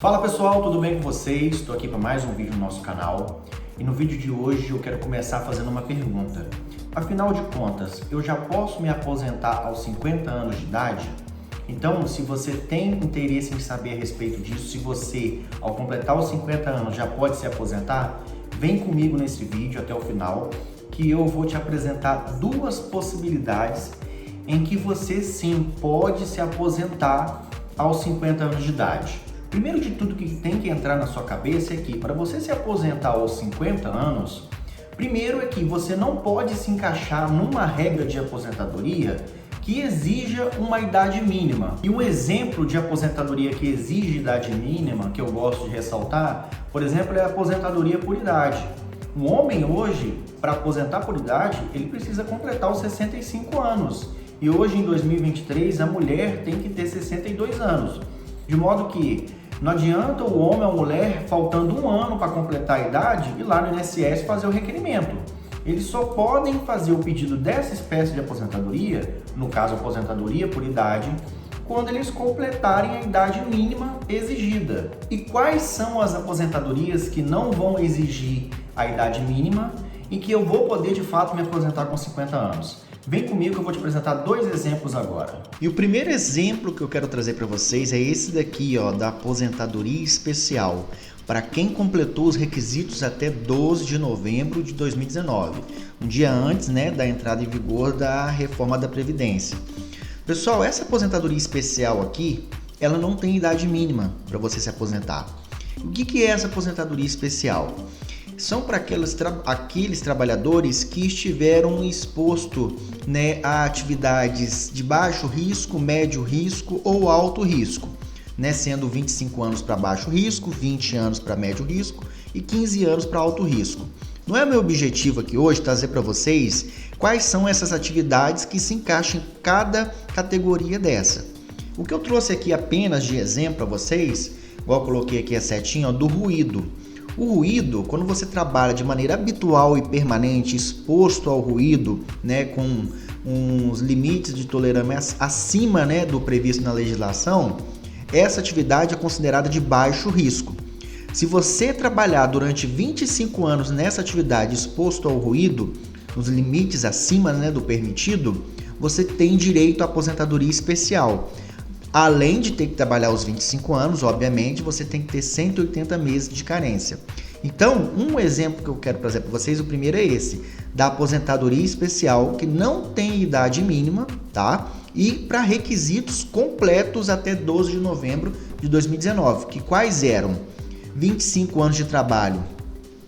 Fala pessoal, tudo bem com vocês? Estou aqui para mais um vídeo no nosso canal e no vídeo de hoje eu quero começar fazendo uma pergunta. Afinal de contas, eu já posso me aposentar aos 50 anos de idade? Então, se você tem interesse em saber a respeito disso, se você, ao completar os 50 anos, já pode se aposentar, vem comigo nesse vídeo até o final, que eu vou te apresentar duas possibilidades em que você sim pode se aposentar aos 50 anos de idade. Primeiro de tudo que tem que entrar na sua cabeça é que para você se aposentar aos 50 anos, primeiro é que você não pode se encaixar numa regra de aposentadoria que exija uma idade mínima. E um exemplo de aposentadoria que exige idade mínima, que eu gosto de ressaltar, por exemplo, é a aposentadoria por idade. Um homem hoje, para aposentar por idade, ele precisa completar os 65 anos. E hoje, em 2023, a mulher tem que ter 62 anos. De modo que não adianta o homem ou a mulher, faltando um ano para completar a idade, ir lá no INSS fazer o requerimento. Eles só podem fazer o pedido dessa espécie de aposentadoria, no caso aposentadoria por idade, quando eles completarem a idade mínima exigida. E quais são as aposentadorias que não vão exigir a idade mínima e que eu vou poder de fato me aposentar com 50 anos? Vem comigo que eu vou te apresentar dois exemplos agora. E o primeiro exemplo que eu quero trazer para vocês é esse daqui, da aposentadoria especial, para quem completou os requisitos até 12 de novembro de 2019, um dia antes, da entrada em vigor da reforma da Previdência. Pessoal, essa aposentadoria especial aqui, ela não tem idade mínima para você se aposentar. O que é essa aposentadoria especial? São para aqueles trabalhadores que estiveram expostos a atividades de baixo risco, médio risco ou alto risco, sendo 25 anos para baixo risco, 20 anos para médio risco e 15 anos para alto risco. Não é meu objetivo aqui hoje trazer para vocês quais são essas atividades que se encaixam em cada categoria dessa. O que eu trouxe aqui apenas de exemplo para vocês, igual eu coloquei aqui a setinha, do ruído. O ruído, quando você trabalha de maneira habitual e permanente, exposto ao ruído, com uns limites de tolerância acima do previsto na legislação, essa atividade é considerada de baixo risco. Se você trabalhar durante 25 anos nessa atividade exposto ao ruído, nos limites acima do permitido, você tem direito à aposentadoria especial. Além de ter que trabalhar os 25 anos, obviamente, você tem que ter 180 meses de carência. Então, um exemplo que eu quero trazer para vocês, o primeiro é esse, da aposentadoria especial, que não tem idade mínima, tá? E para requisitos completos até 12 de novembro de 2019, que quais eram? 25 anos de trabalho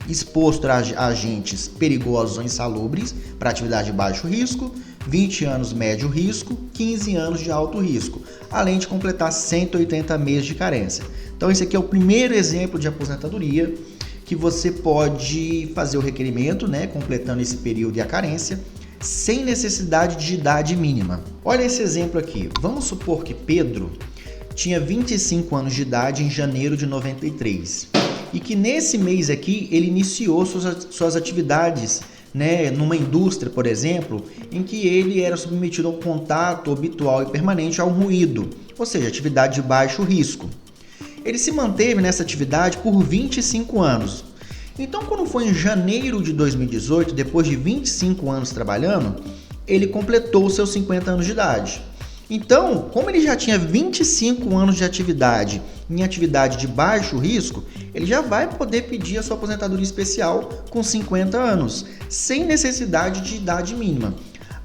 exposto a agentes perigosos ou insalubres para atividade de baixo risco, 20 anos médio risco, 15 anos de alto risco, além de completar 180 meses de carência. Então esse aqui é o primeiro exemplo de aposentadoria que você pode fazer o requerimento, completando esse período e a carência, sem necessidade de idade mínima. Olha esse exemplo aqui. Vamos supor que Pedro tinha 25 anos de idade em janeiro de 93 e que nesse mês aqui ele iniciou suas atividades numa indústria, por exemplo, em que ele era submetido ao contato habitual e permanente ao ruído, ou seja, atividade de baixo risco. Ele se manteve nessa atividade por 25 anos. Então, quando foi em janeiro de 2018, depois de 25 anos trabalhando, ele completou seus 50 anos de idade. Então, como ele já tinha 25 anos de atividade em atividade de baixo risco, ele já vai poder pedir a sua aposentadoria especial com 50 anos, sem necessidade de idade mínima.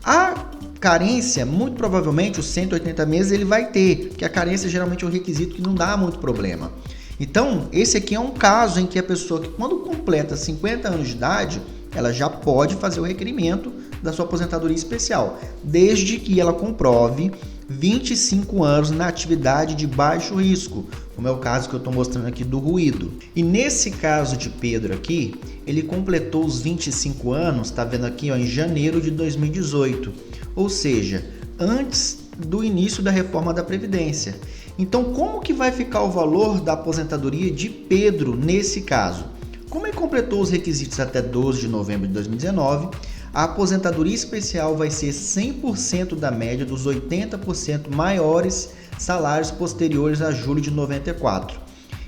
A carência, muito provavelmente, os 180 meses ele vai ter, porque a carência geralmente é um requisito que não dá muito problema. Então, esse aqui é um caso em que a pessoa que quando completa 50 anos de idade, ela já pode fazer o requerimento da sua aposentadoria especial, desde que ela comprove 25 anos na atividade de baixo risco, como é o caso que eu estou mostrando aqui do ruído. E nesse caso de Pedro aqui, ele completou os 25 anos, está vendo aqui, em janeiro de 2018, ou seja, antes do início da reforma da Previdência. Então, como que vai ficar o valor da aposentadoria de Pedro nesse caso? Como ele completou os requisitos até 12 de novembro de 2019, a aposentadoria especial vai ser 100% da média dos 80% maiores salários posteriores a julho de 94.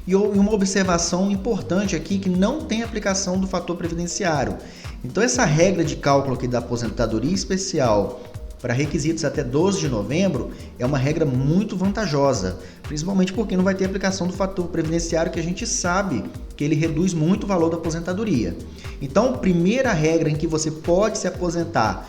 E uma observação importante aqui que não tem aplicação do fator previdenciário. Então essa regra de cálculo aqui da aposentadoria especial para requisitos até 12 de novembro é uma regra muito vantajosa, principalmente porque não vai ter aplicação do fator previdenciário, que a gente sabe que ele reduz muito o valor da aposentadoria. Então, primeira regra em que você pode se aposentar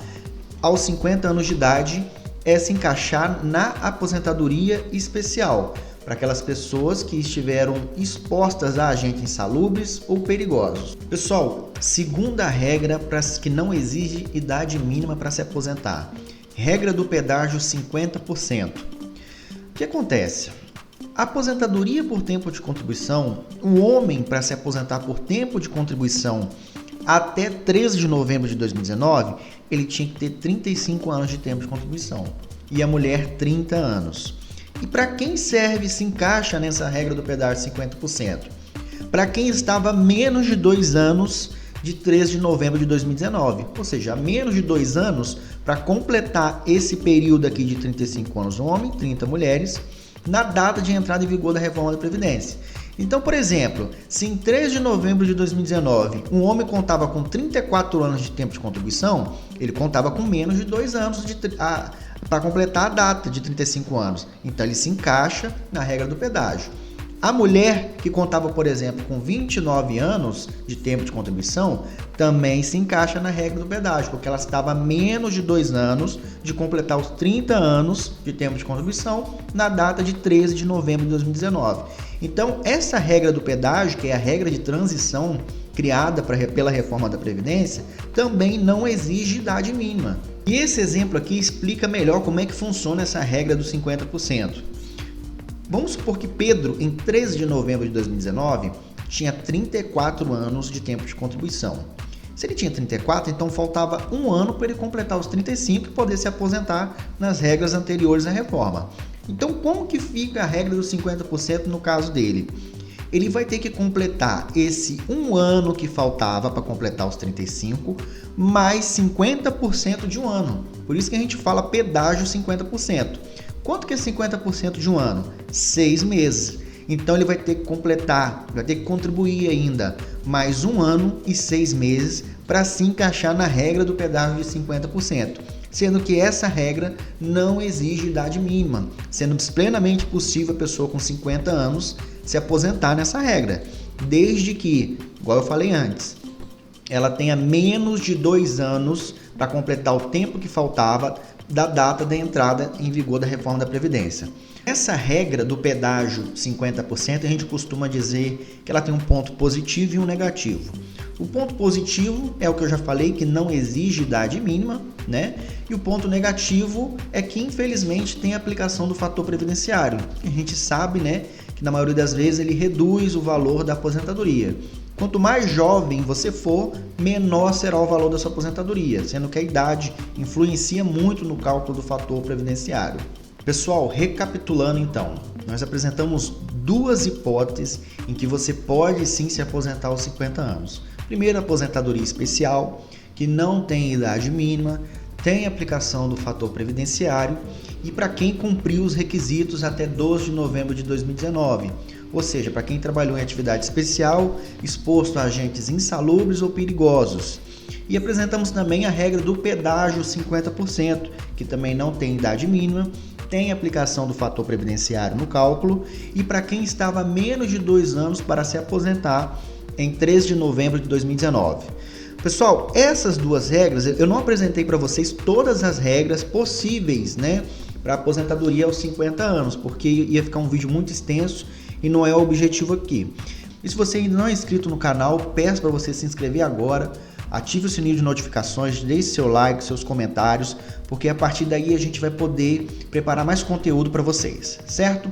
aos 50 anos de idade é se encaixar na aposentadoria especial, para aquelas pessoas que estiveram expostas a agentes insalubres ou perigosos. Pessoal, segunda regra para que não exige idade mínima para se aposentar. Regra do pedágio 50%. O que acontece? A aposentadoria por tempo de contribuição, o homem para se aposentar por tempo de contribuição até 13 de novembro de 2019, ele tinha que ter 35 anos de tempo de contribuição e a mulher 30 anos. E para quem serve, se encaixa nessa regra do pedágio 50%? Para quem estava menos de 2 anos de 13 de novembro de 2019, ou seja, menos de 2 anos para completar esse período aqui de 35 anos homem, 30 mulheres, na data de entrada em vigor da reforma da Previdência. Então, por exemplo, se em 3 de novembro de 2019 um homem contava com 34 anos de tempo de contribuição, ele contava com menos de 2 anos para completar a data de 35 anos. Então, ele se encaixa na regra do pedágio. A mulher que contava, por exemplo, com 29 anos de tempo de contribuição, também se encaixa na regra do pedágio, porque ela estava a menos de 2 anos de completar os 30 anos de tempo de contribuição na data de 13 de novembro de 2019. Então, essa regra do pedágio, que é a regra de transição criada pela reforma da Previdência, também não exige idade mínima. E esse exemplo aqui explica melhor como é que funciona essa regra dos 50%. Vamos supor que Pedro, em 13 de novembro de 2019, tinha 34 anos de tempo de contribuição. Se ele tinha 34, então faltava um ano para ele completar os 35 e poder se aposentar nas regras anteriores à reforma. Então, como que fica a regra dos 50% no caso dele? Ele vai ter que completar esse um ano que faltava para completar os 35, mais 50% de um ano. Por isso que a gente fala pedágio 50%. Quanto que é 50% de um ano? 6 meses. Então ele vai ter que completar, vai ter que contribuir ainda mais um ano e 6 meses para se encaixar na regra do pedágio de 50%. Sendo que essa regra não exige idade mínima, sendo plenamente possível a pessoa com 50 anos se aposentar nessa regra, desde que, igual eu falei antes, ela tenha menos de 2 anos para completar o tempo que faltava da data da entrada em vigor da reforma da Previdência. Essa regra do pedágio 50%, a gente costuma dizer que ela tem um ponto positivo e um negativo. O ponto positivo é o que eu já falei, que não exige idade mínima, né? E o ponto negativo é que, infelizmente, tem a aplicação do fator previdenciário. A gente sabe, né, que na maioria das vezes ele reduz o valor da aposentadoria. Quanto mais jovem você for, menor será o valor da sua aposentadoria, sendo que a idade influencia muito no cálculo do fator previdenciário. Pessoal, recapitulando então, nós apresentamos duas hipóteses em que você pode sim se aposentar aos 50 anos. Primeiro, a aposentadoria especial, que não tem idade mínima, tem aplicação do fator previdenciário e para quem cumpriu os requisitos até 12 de novembro de 2019. Ou seja, para quem trabalhou em atividade especial, exposto a agentes insalubres ou perigosos. E apresentamos também a regra do pedágio 50%, que também não tem idade mínima, tem aplicação do fator previdenciário no cálculo e para quem estava menos de 2 anos para se aposentar em 13 de novembro de 2019. Pessoal, essas duas regras, eu não apresentei para vocês todas as regras possíveis, né, para aposentadoria aos 50 anos, porque ia ficar um vídeo muito extenso e não é o objetivo aqui. E se você ainda não é inscrito no canal, peço para você se inscrever agora, ative o sininho de notificações, deixe seu like, seus comentários, porque a partir daí a gente vai poder preparar mais conteúdo para vocês, certo?